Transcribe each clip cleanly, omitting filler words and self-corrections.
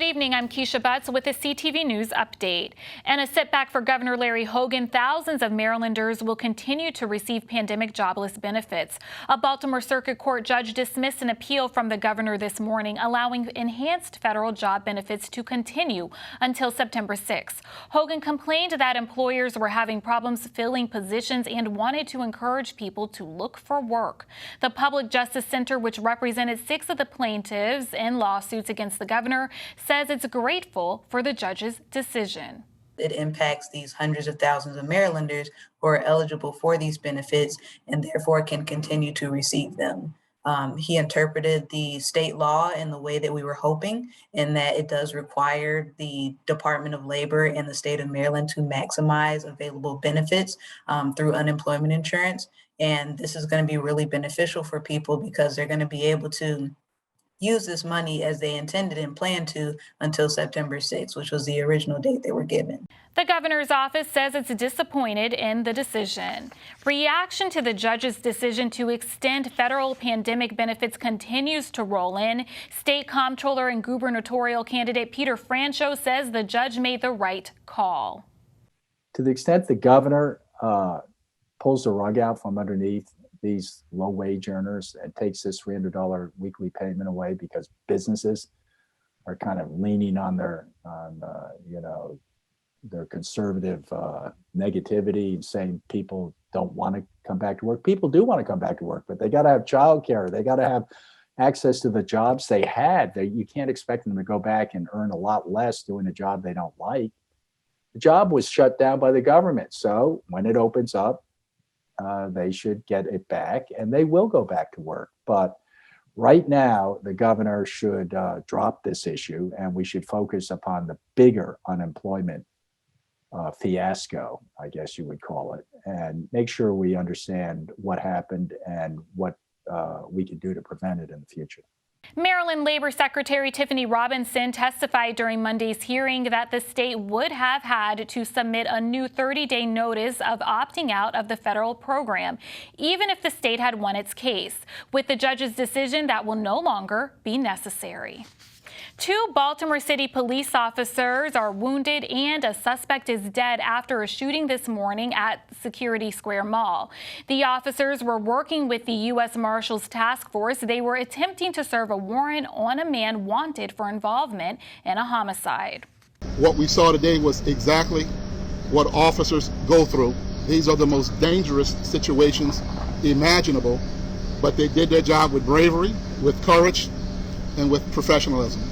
Good evening, I'm Keisha Butts with a CTV News update. And a setback for Governor Larry Hogan, thousands of Marylanders will continue to receive pandemic jobless benefits. A Baltimore Circuit Court judge dismissed an appeal from the governor this morning, allowing enhanced federal job benefits to continue until September 6. Hogan complained that employers were having problems filling positions and wanted to encourage people to look for work. The Public Justice Center, which represented 6 of the plaintiffs in lawsuits against the governor, says it's grateful for the judge's decision. It impacts these hundreds of thousands of Marylanders who are eligible for these benefits and therefore can continue to receive them. He interpreted the state law in the way that we were hoping, in that it does require the Department of Labor and the state of Maryland to maximize available benefits through unemployment insurance. And this is going to be really beneficial for people because they're going to be able to use this money as they intended and planned to until September 6th, which was the original date they were given. The governor's office says it's disappointed in the decision. Reaction to the judge's decision to extend federal pandemic benefits continues to roll in. State Comptroller and gubernatorial candidate Peter FRANCHOT says the judge made the right call. To the extent the governor pulls the rug out from underneath these low-wage earners and takes this $300 weekly payment away because businesses are kind of leaning on their conservative negativity and saying people don't want to come back to work. People do want to come back to work, but they got to have childcare. They got to have access to the jobs they had. You can't expect them to go back and earn a lot less doing a job they don't like. The job was shut down by the government. So when it opens up, they should get it back and they will go back to work. But right now, the governor should drop this issue and we should focus upon the bigger unemployment fiasco, I guess you would call it, and make sure we understand what happened and what we can do to prevent it in the future. Maryland Labor Secretary Tiffany Robinson testified during Monday's hearing that the state would have had to submit a new 30-day notice of opting out of the federal program, even if the state had won its case. With the judge's decision, that will no longer be necessary. 2 Baltimore City police officers are wounded and a suspect is dead after a shooting this morning at Security Square Mall. The officers were working with the U.S. Marshals Task Force. They were attempting to serve a warrant on a man wanted for involvement in a homicide. What we saw today was exactly what officers go through. These are the most dangerous situations imaginable, but they did their job with bravery, with courage, and with professionalism.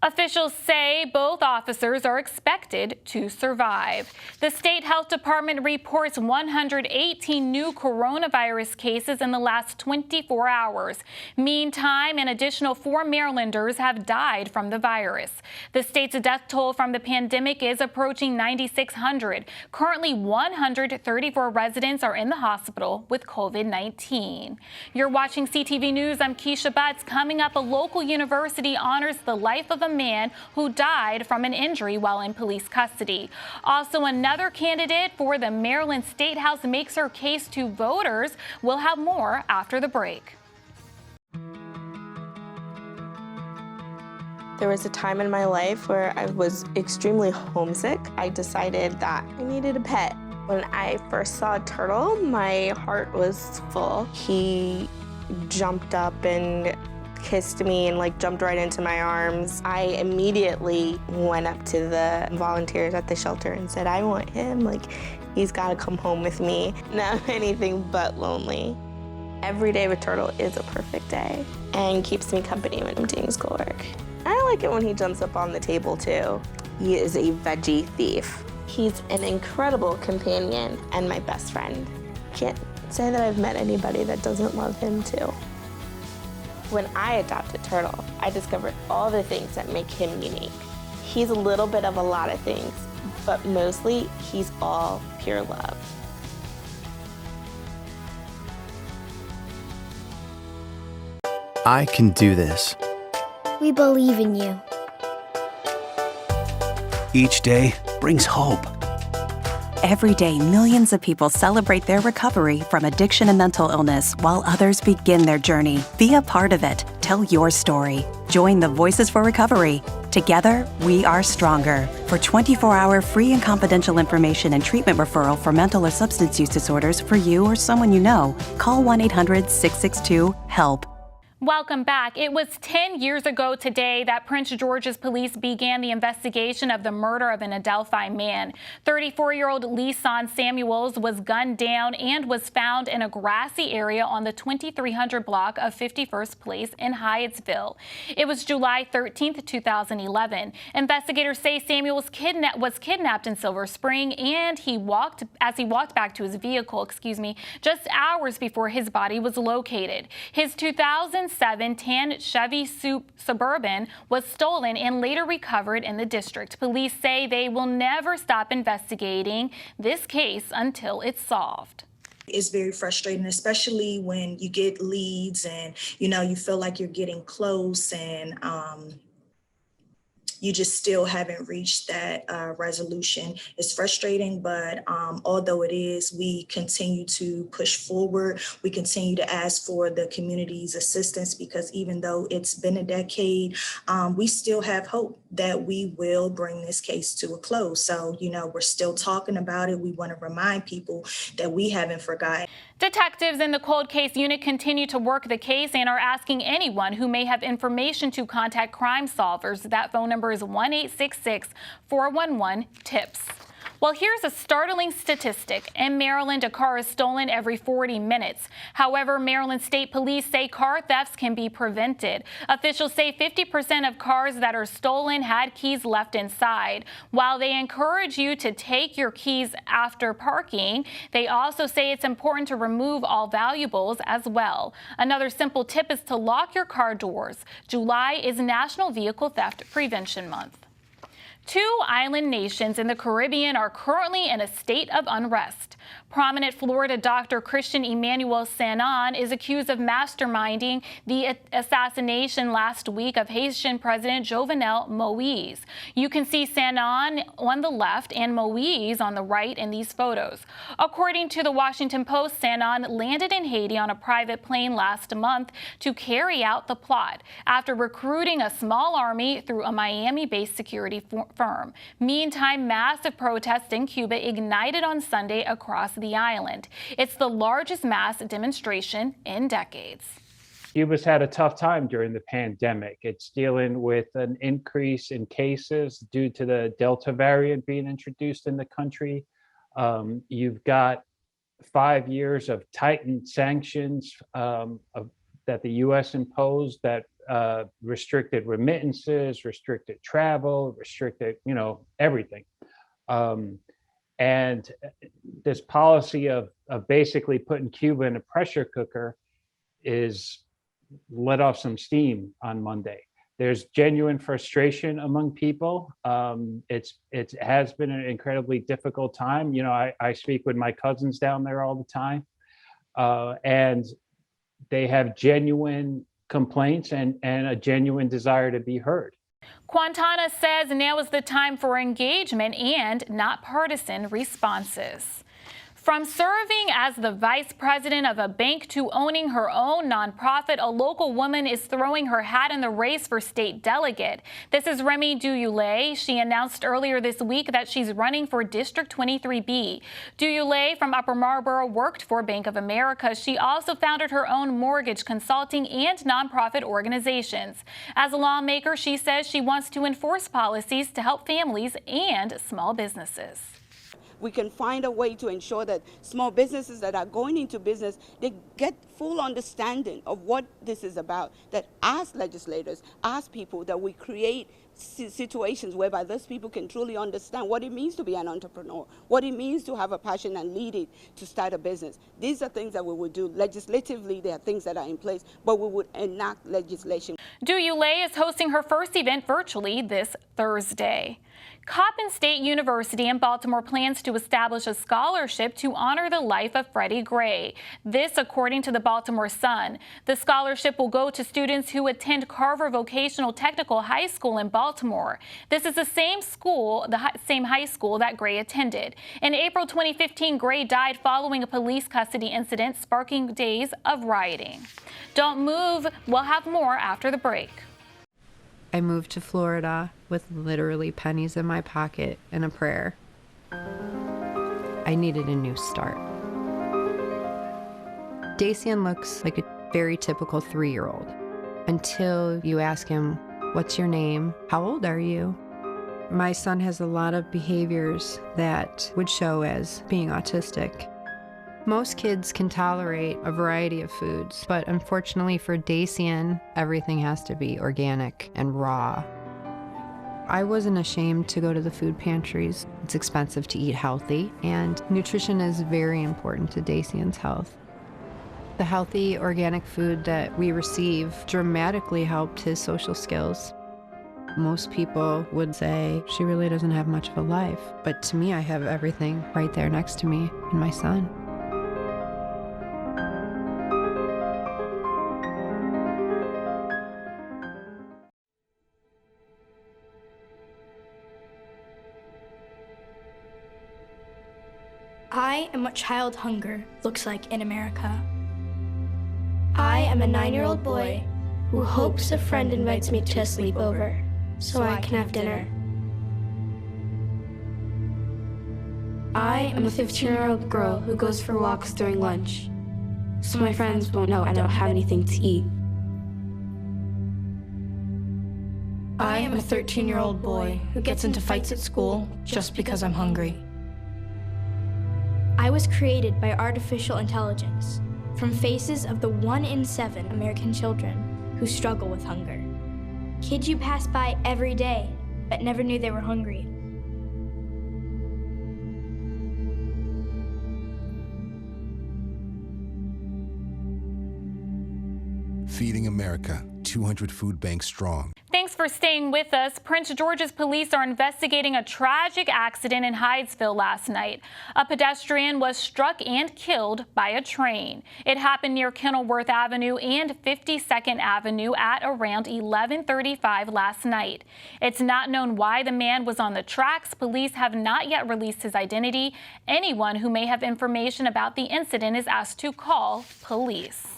Officials say both officers are expected to survive. The State Health Department reports 118 new coronavirus cases in the last 24 hours. Meantime, an additional 4 Marylanders have died from the virus. The state's death toll from the pandemic is approaching 9,600. Currently, 134 residents are in the hospital with COVID-19. You're watching CTV News. I'm Keisha Butts. Coming up, a local university honors the life of a man who died from an injury while in police custody. Also, another candidate for the Maryland State House makes her case to voters. We'll have more after the break. There was a time in my life where I was extremely homesick. I decided that I needed a pet. When I first saw a turtle, my heart was full. He jumped up and kissed me and jumped right into my arms. I immediately went up to the volunteers at the shelter and said, I want him, he's gotta come home with me. Now I'm anything but lonely. Every day with Turtle is a perfect day and keeps me company when I'm doing schoolwork. I like it when he jumps up on the table too. He is a veggie thief. He's an incredible companion and my best friend. Can't say that I've met anybody that doesn't love him too. When I adopted Turtle, I discovered all the things that make him unique. He's a little bit of a lot of things, but mostly he's all pure love. I can do this. We believe in you. Each day brings hope. Every day, millions of people celebrate their recovery from addiction and mental illness while others begin their journey. Be a part of it. Tell your story. Join the Voices for Recovery. Together, we are stronger. For 24-hour free and confidential information and treatment referral for mental or substance use disorders for you or someone you know, call 1-800-662-HELP. Welcome back. It was 10 years ago today that Prince George's police began the investigation of the murder of an Adelphi man. 34-year-old LEESON Samuels was gunned down and was found in a grassy area on the 2300 block of 51st Place in Hyattsville. It was July 13th, 2011. Investigators say Samuels was kidnapped in Silver Spring, and he walked back to his vehicle, just hours before his body was located. His 2007 tan Chevy Suburban was stolen and later recovered in the district. Police say they will never stop investigating this case until it's solved. It's very frustrating, especially when you get leads and, you feel like you're getting close and you just still haven't reached that resolution. It's frustrating, but although it is, we continue to push forward. We continue to ask for the community's assistance, because even though it's been a decade, we still have hope that we will bring this case to a close. So, we're still talking about it. We want to remind people that we haven't forgotten. Detectives in the cold case unit continue to work the case and are asking anyone who may have information to contact Crime Solvers. That phone number is 1-866-411-TIPS. Well, here's a startling statistic. In Maryland, a car is stolen every 40 minutes. However, Maryland State Police say car thefts can be prevented. Officials say 50% of cars that are stolen had keys left inside. While they encourage you to take your keys after parking, they also say it's important to remove all valuables as well. Another simple tip is to lock your car doors. July is National Vehicle Theft Prevention Month. 2 island nations in the Caribbean are currently in a state of unrest. Prominent Florida doctor Christian Emmanuel Sanon is accused of masterminding the assassination last week of Haitian President Jovenel Moise. You can see Sanon on the left and Moise on the right in these photos. According to the Washington Post, Sanon landed in Haiti on a private plane last month to carry out the plot after recruiting a small army through a Miami-based security firm. Meantime, massive protests in Cuba ignited on Sunday across the island. It's the largest mass demonstration in decades. Cuba's had a tough time during the pandemic. It's dealing with an increase in cases due to the Delta variant being introduced in the country. You've got 5 years of tightened sanctions that the U.S. imposed that restricted remittances, restricted travel, restricted, everything. And this policy of basically putting Cuba in a pressure cooker is let off some steam on Monday. There's genuine frustration among people. It has been an incredibly difficult time. I speak with my cousins down there all the time, and they have genuine complaints and a genuine desire to be heard. Quintana says now is the time for engagement and not partisan responses. From serving as the vice president of a bank to owning her own nonprofit, a local woman is throwing her hat in the race for state delegate. This is REMI DUYILE. She announced earlier this week that she's running for District 23B. DUYILE from Upper Marlboro worked for Bank of America. She also founded her own mortgage consulting and nonprofit organizations. As a lawmaker, she says she wants to enforce policies to help families and small businesses. We can find a way to ensure that small businesses that are going into business, they get full understanding of what this is about, that as legislators, as people, that we create situations whereby those people can truly understand what it means to be an entrepreneur, what it means to have a passion and lead it to start a business. These are things that we would do. Legislatively, there are things that are in place, but we would enact legislation. DUYILE is hosting her first event virtually this Thursday. Coppin State University in Baltimore plans to establish a scholarship to honor the life of Freddie Gray. This, according to the Baltimore Sun. The scholarship will go to students who attend Carver Vocational Technical High School in Baltimore. This is the same school, same high school that Gray attended. In April 2015, Gray died following a police custody incident sparking days of rioting. Don't move. We'll have more after the break. I moved to Florida with literally pennies in my pocket and a prayer. I needed a new start. Dacian looks like a very typical 3-year-old until you ask him, "What's your name? How old are you?" My son has a lot of behaviors that would show as being autistic. Most kids can tolerate a variety of foods, but unfortunately for Dacian, everything has to be organic and raw. I wasn't ashamed to go to the food pantries. It's expensive to eat healthy, and nutrition is very important to Dacian's health. The healthy organic food that we receive dramatically helped his social skills. Most people would say, she really doesn't have much of a life. But to me, I have everything right there next to me and my son. I am what child hunger looks like in America. I am a 9-year-old boy who hopes a friend invites me to a sleepover so I can have dinner. I am a 15-year-old girl who goes for walks during lunch so my friends won't know I don't have anything to eat. I am a 13-year-old boy who gets into fights at school just because I'm hungry. I was created by artificial intelligence from faces of the 1 in 7 American children who struggle with hunger. Kids you pass by every day, but never knew they were hungry. Feeding America, 200 food banks strong. Thanks for staying with us. Prince George's police are investigating a tragic accident in Hydesville last night. A pedestrian was struck and killed by a train. It happened near Kenilworth Avenue and 52nd Avenue at around 11:35 last night. It's not known why the man was on the tracks. Police have not yet released his identity. Anyone who may have information about the incident is asked to call police.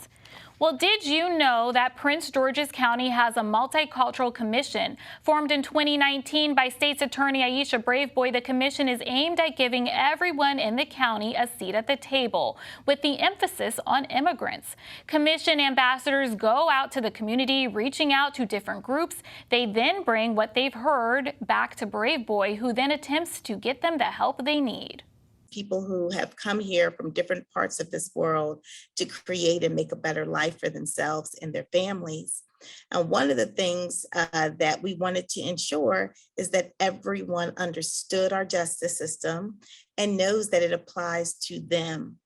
Well, did you know that Prince George's County has a multicultural commission? Formed in 2019 by State's Attorney Aisha Braveboy, the commission is aimed at giving everyone in the county a seat at the table, with the emphasis on immigrants. Commission ambassadors go out to the community, reaching out to different groups. They then bring what they've heard back to Braveboy, who then attempts to get them the help they need. People who have come here from different parts of this world to create and make a better life for themselves and their families. And one of the things that we wanted to ensure is that everyone understood our justice system and knows that it applies to them.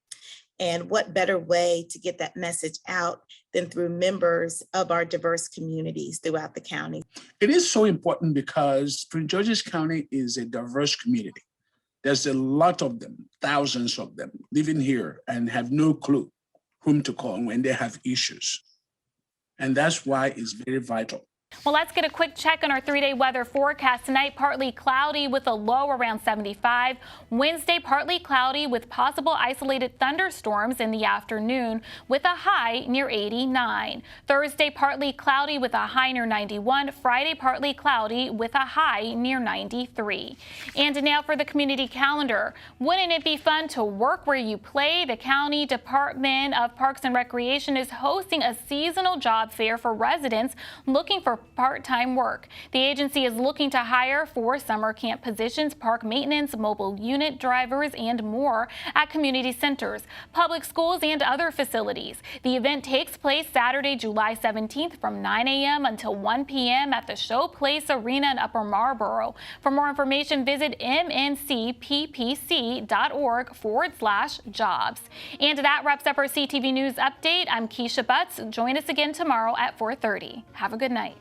And what better way to get that message out than through members of our diverse communities throughout the county. It is so important because Prince George's County is a diverse community. There's a lot of them, thousands of them, living here and have no clue whom to call when they have issues. And that's why it's very vital. Well, let's get a quick check on our 3-day weather forecast. Tonight, partly cloudy with a low around 75. Wednesday, partly cloudy with possible isolated thunderstorms in the afternoon with a high near 89. Thursday, partly cloudy with a high near 91. Friday, partly cloudy with a high near 93. And now for the community calendar. Wouldn't it be fun to work where you play? The County Department of Parks and Recreation is hosting a seasonal job fair for residents looking for part-time work. The agency is looking to hire for summer camp positions, park maintenance, mobile unit drivers, and more at community centers, public schools, and other facilities. The event takes place Saturday, July 17th from 9 a.m. until 1 p.m. at the Showplace Arena in Upper Marlboro. For more information, visit mncppc.org/jobs. And that wraps up our CTV News Update. I'm Keisha Butts. Join us again tomorrow at 4:30. Have a good night.